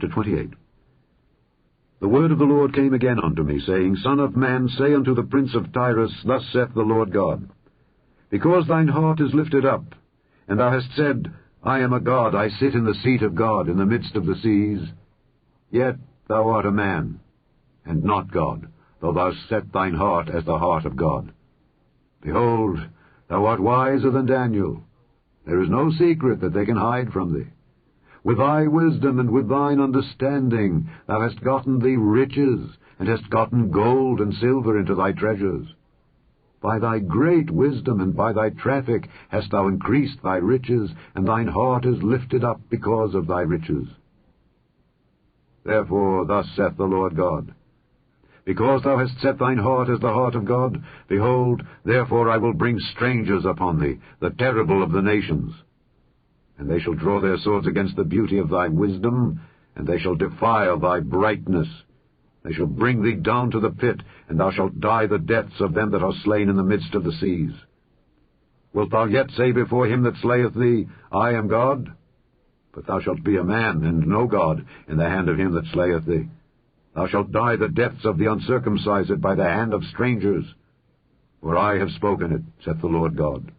Chapter 28. The word of the Lord came again unto me, saying, Son of man, say unto the prince of Tyrus, Thus saith the Lord God, Because thine heart is lifted up, and thou hast said, I am a god, I sit in the seat of God in the midst of the seas, yet thou art a man, and not God, though thou set thine heart as the heart of God. Behold, thou art wiser than Daniel. There is no secret that they can hide from thee. With thy wisdom and with thine understanding thou hast gotten thee riches, and hast gotten gold and silver into thy treasures. By thy great wisdom and by thy traffic hast thou increased thy riches, and thine heart is lifted up because of thy riches. Therefore thus saith the Lord God, Because thou hast set thine heart as the heart of God, behold, therefore I will bring strangers upon thee, the terrible of the nations. And they shall draw their swords against the beauty of thy wisdom, and they shall defile thy brightness. They shall bring thee down to the pit, and thou shalt die the deaths of them that are slain in the midst of the seas. Wilt thou yet say before him that slayeth thee, I am God? But thou shalt be a man, and no God, in the hand of him that slayeth thee. Thou shalt die the deaths of the uncircumcised by the hand of strangers. For I have spoken it, saith the Lord God.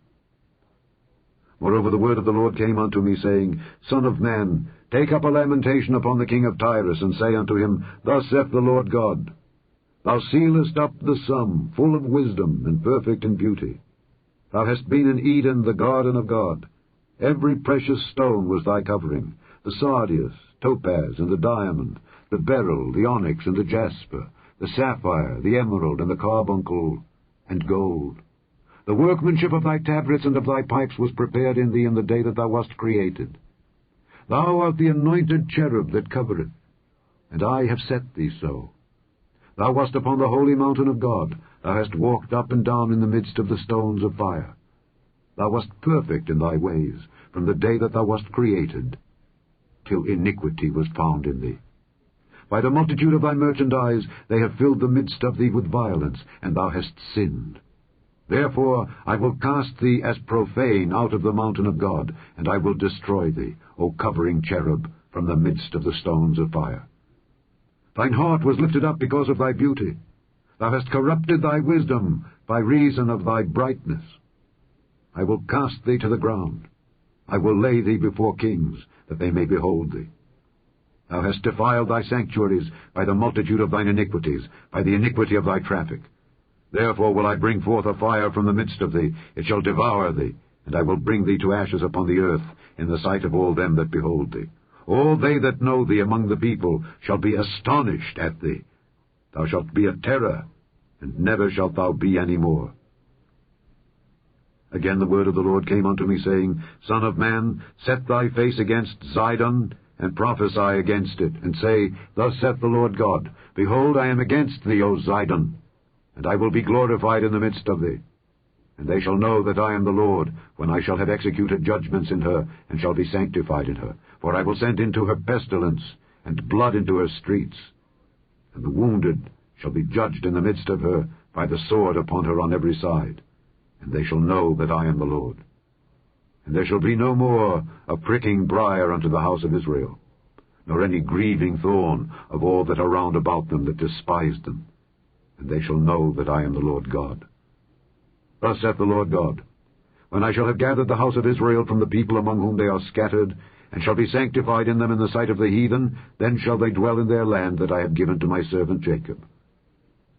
Moreover, the word of the Lord came unto me, saying, Son of man, take up a lamentation upon the king of Tyrus, and say unto him, Thus saith the Lord God, Thou sealest up the sum, full of wisdom, and perfect in beauty. Thou hast been in Eden, the garden of God. Every precious stone was thy covering, the sardius, topaz, and the diamond, the beryl, the onyx, and the jasper, the sapphire, the emerald, and the carbuncle, and gold. The workmanship of thy tabrets and of thy pipes was prepared in thee in the day that thou wast created. Thou art the anointed cherub that covereth, and I have set thee so. Thou wast upon the holy mountain of God. Thou hast walked up and down in the midst of the stones of fire. Thou wast perfect in thy ways, from the day that thou wast created, till iniquity was found in thee. By the multitude of thy merchandise they have filled the midst of thee with violence, and thou hast sinned. Therefore I will cast thee as profane out of the mountain of God, and I will destroy thee, O covering cherub, from the midst of the stones of fire. Thine heart was lifted up because of thy beauty. Thou hast corrupted thy wisdom by reason of thy brightness. I will cast thee to the ground. I will lay thee before kings, that they may behold thee. Thou hast defiled thy sanctuaries by the multitude of thine iniquities, by the iniquity of thy traffic. Therefore will I bring forth a fire from the midst of thee, it shall devour thee, and I will bring thee to ashes upon the earth, in the sight of all them that behold thee. All they that know thee among the people shall be astonished at thee. Thou shalt be a terror, and never shalt thou be any more. Again the word of the Lord came unto me, saying, Son of man, set thy face against Zidon, and prophesy against it, and say, Thus saith the Lord God, Behold, I am against thee, O Zidon, and I will be glorified in the midst of thee. And they shall know that I am the Lord, when I shall have executed judgments in her, and shall be sanctified in her. For I will send into her pestilence, and blood into her streets. And the wounded shall be judged in the midst of her, by the sword upon her on every side. And they shall know that I am the Lord. And there shall be no more a pricking briar unto the house of Israel, nor any grieving thorn of all that are round about them that despised them. And they shall know that I am the Lord God. Thus saith the Lord God, When I shall have gathered the house of Israel from the people among whom they are scattered, and shall be sanctified in them in the sight of the heathen, then shall they dwell in their land that I have given to my servant Jacob.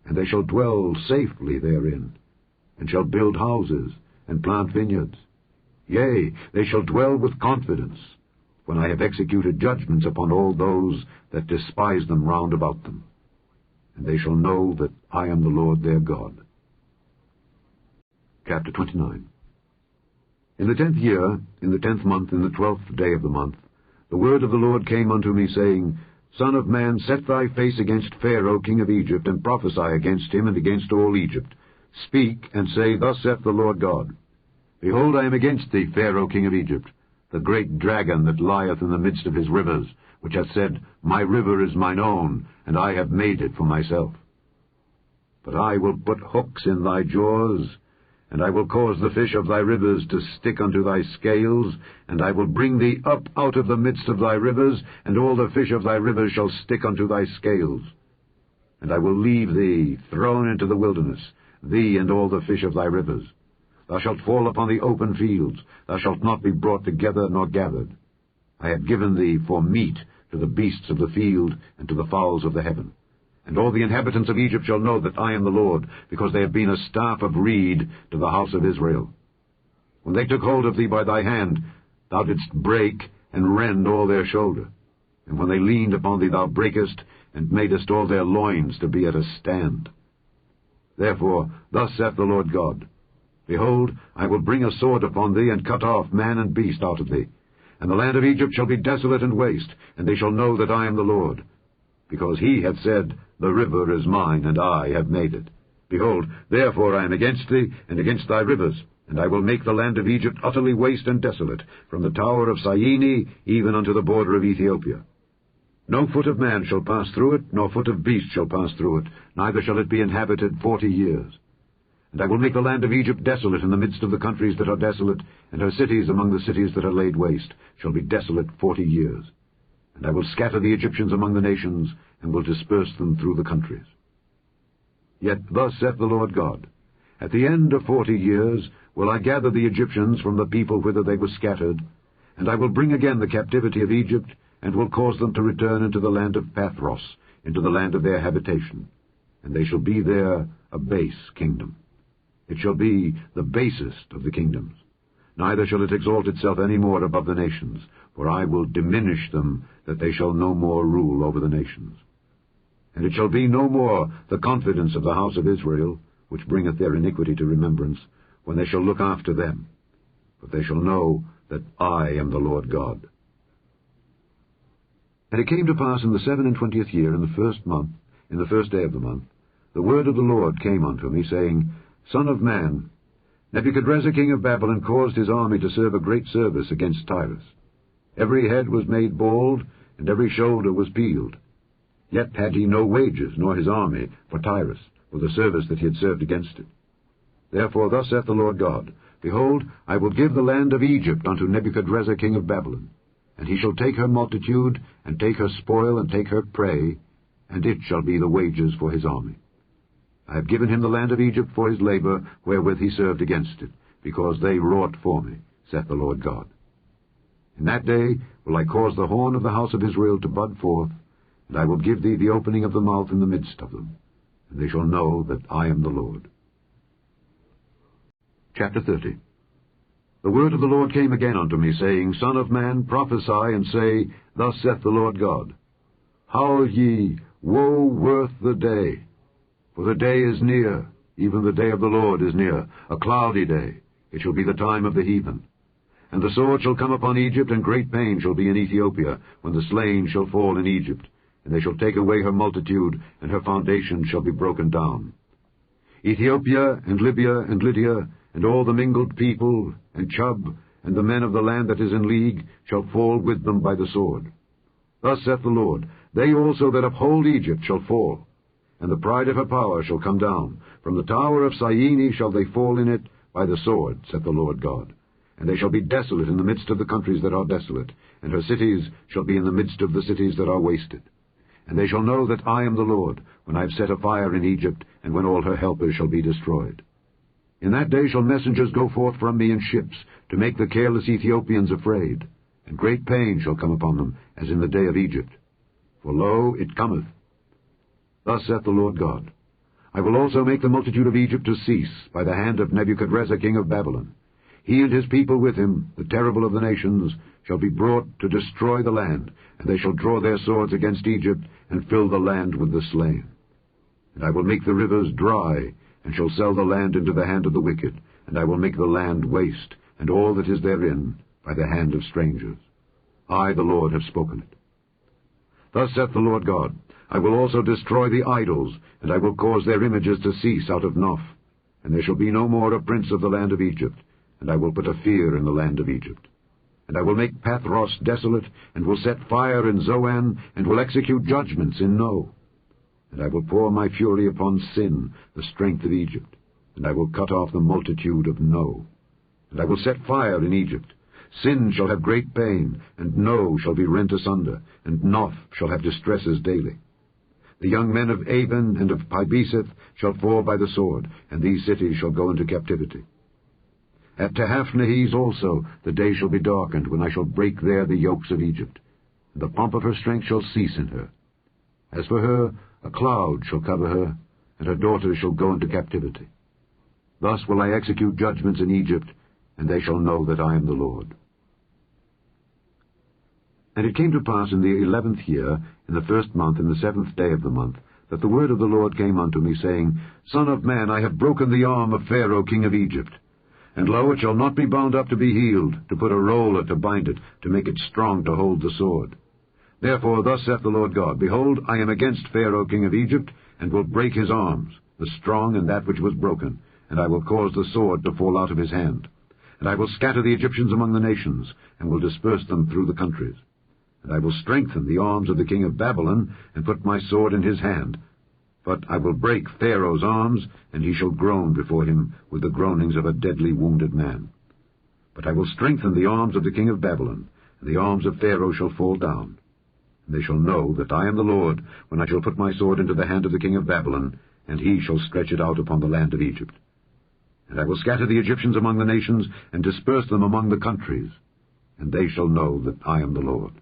And they shall dwell safely therein, and shall build houses, and plant vineyards. Yea, they shall dwell with confidence, when I have executed judgments upon all those that despise them round about them. And they shall know that I am the Lord their God. Chapter 29. In the 10th year, in the 10th month, in the 12th day of the month, the word of the Lord came unto me, saying, Son of man, set thy face against Pharaoh king of Egypt, and prophesy against him and against all Egypt. Speak, and say, Thus saith the Lord God, Behold, I am against thee, Pharaoh king of Egypt, the great dragon that lieth in the midst of his rivers, which hath said, My river is mine own, and I have made it for myself. But I will put hooks in thy jaws, And I will cause the fish of thy rivers to stick unto thy scales, and I will bring thee up out of the midst of thy rivers, and all the fish of thy rivers shall stick unto thy scales. And I will leave thee thrown into the wilderness, thee and all the fish of thy rivers. Thou shalt fall upon the open fields, thou shalt not be brought together nor gathered. I have given thee for meat to the beasts of the field and to the fowls of the heaven. And all the inhabitants of Egypt shall know that I am the Lord, because they have been a staff of reed to the house of Israel. When they took hold of thee by thy hand, thou didst break and rend all their shoulder. And when they leaned upon thee, thou breakest, and madest all their loins to be at a stand. Therefore, thus saith the Lord God, Behold, I will bring a sword upon thee, and cut off man and beast out of thee. And the land of Egypt shall be desolate and waste, and they shall know that I am the Lord. Because he hath said, The river is mine, and I have made it. Behold, therefore I am against thee, and against thy rivers, and I will make the land of Egypt utterly waste and desolate, from the tower of Syene even unto the border of Ethiopia. No foot of man shall pass through it, nor foot of beast shall pass through it, neither shall it be inhabited 40 years. And I will make the land of Egypt desolate in the midst of the countries that are desolate, and her cities among the cities that are laid waste shall be desolate 40 years. And I will scatter the Egyptians among the nations, and will disperse them through the countries. Yet thus saith the Lord God, At the end of 40 years will I gather the Egyptians from the people whither they were scattered, and I will bring again the captivity of Egypt, and will cause them to return into the land of Pathros, into the land of their habitation. And they shall be there a base kingdom. It shall be the basest of the kingdoms. Neither shall it exalt itself any more above the nations, for I will diminish them, that they shall no more rule over the nations. And it shall be no more the confidence of the house of Israel, which bringeth their iniquity to remembrance, when they shall look after them. But they shall know that I am the Lord God. And it came to pass in the 27th year, in the first month, in the first day of the month, the word of the Lord came unto me, saying, Son of man, Nebuchadrezzar king of Babylon caused his army to serve a great service against Tyrus. Every head was made bald, and every shoulder was peeled. Yet had he no wages, nor his army, for Tyrus, for the service that he had served against it. Therefore thus saith the Lord God, Behold, I will give the land of Egypt unto Nebuchadrezzar king of Babylon, and he shall take her multitude, and take her spoil, and take her prey, and it shall be the wages for his army. I have given him the land of Egypt for his labor, wherewith he served against it, because they wrought for me, saith the Lord God. In that day will I cause the horn of the house of Israel to bud forth, and I will give thee the opening of the mouth in the midst of them, and they shall know that I am the Lord. Chapter 30. The word of the Lord came again unto me, saying, Son of man, prophesy, and say, Thus saith the Lord God, Howl ye, woe worth the day! For the day is near, even the day of the Lord is near, a cloudy day. It shall be the time of the heathen. And the sword shall come upon Egypt, and great pain shall be in Ethiopia, when the slain shall fall in Egypt. And they shall take away her multitude, and her foundation shall be broken down. Ethiopia, and Libya, and Lydia, and all the mingled people, and Chub, and the men of the land that is in league, shall fall with them by the sword. Thus saith the Lord, They also that uphold Egypt shall fall, and the pride of her power shall come down. From the tower of Syene shall they fall in it by the sword, saith the Lord God. And they shall be desolate in the midst of the countries that are desolate, and her cities shall be in the midst of the cities that are wasted. And they shall know that I am the Lord, when I have set a fire in Egypt, and when all her helpers shall be destroyed. In that day shall messengers go forth from me in ships, to make the careless Ethiopians afraid, and great pain shall come upon them, as in the day of Egypt. For lo, it cometh. Thus saith the Lord God, I will also make the multitude of Egypt to cease by the hand of Nebuchadrezzar king of Babylon. He and his people with him, the terrible of the nations, shall be brought to destroy the land, and they shall draw their swords against Egypt, and fill the land with the slain. And I will make the rivers dry, and shall sell the land into the hand of the wicked, and I will make the land waste, and all that is therein, by the hand of strangers. I, the Lord, have spoken it. Thus saith the Lord God, I will also destroy the idols, and I will cause their images to cease out of Noph. And there shall be no more a prince of the land of Egypt, and I will put a fear in the land of Egypt. And I will make Pathros desolate, and will set fire in Zoan, and will execute judgments in No. And I will pour my fury upon Sin, the strength of Egypt, and I will cut off the multitude of No. And I will set fire in Egypt. Sin shall have great pain, and No shall be rent asunder, and Noph shall have distresses daily. The young men of Aven and of Pibeseth shall fall by the sword, and these cities shall go into captivity. At Tehaphnehes also the day shall be darkened, when I shall break there the yokes of Egypt, and the pomp of her strength shall cease in her. As for her, a cloud shall cover her, and her daughters shall go into captivity. Thus will I execute judgments in Egypt, and they shall know that I am the Lord. And it came to pass in the 11th year, in the 1st month, in the 7th day of the month, that the word of the Lord came unto me, saying, Son of man, I have broken the arm of Pharaoh king of Egypt. And lo, it shall not be bound up to be healed, to put a roller to bind it, to make it strong to hold the sword. Therefore thus saith the Lord God, Behold, I am against Pharaoh king of Egypt, and will break his arms, the strong and that which was broken, and I will cause the sword to fall out of his hand. And I will scatter the Egyptians among the nations, and will disperse them through the countries. And I will strengthen the arms of the king of Babylon, and put my sword in his hand. But I will break Pharaoh's arms, and he shall groan before him with the groanings of a deadly wounded man. But I will strengthen the arms of the king of Babylon, and the arms of Pharaoh shall fall down. And they shall know that I am the Lord, when I shall put my sword into the hand of the king of Babylon, and he shall stretch it out upon the land of Egypt. And I will scatter the Egyptians among the nations, and disperse them among the countries, and they shall know that I am the Lord.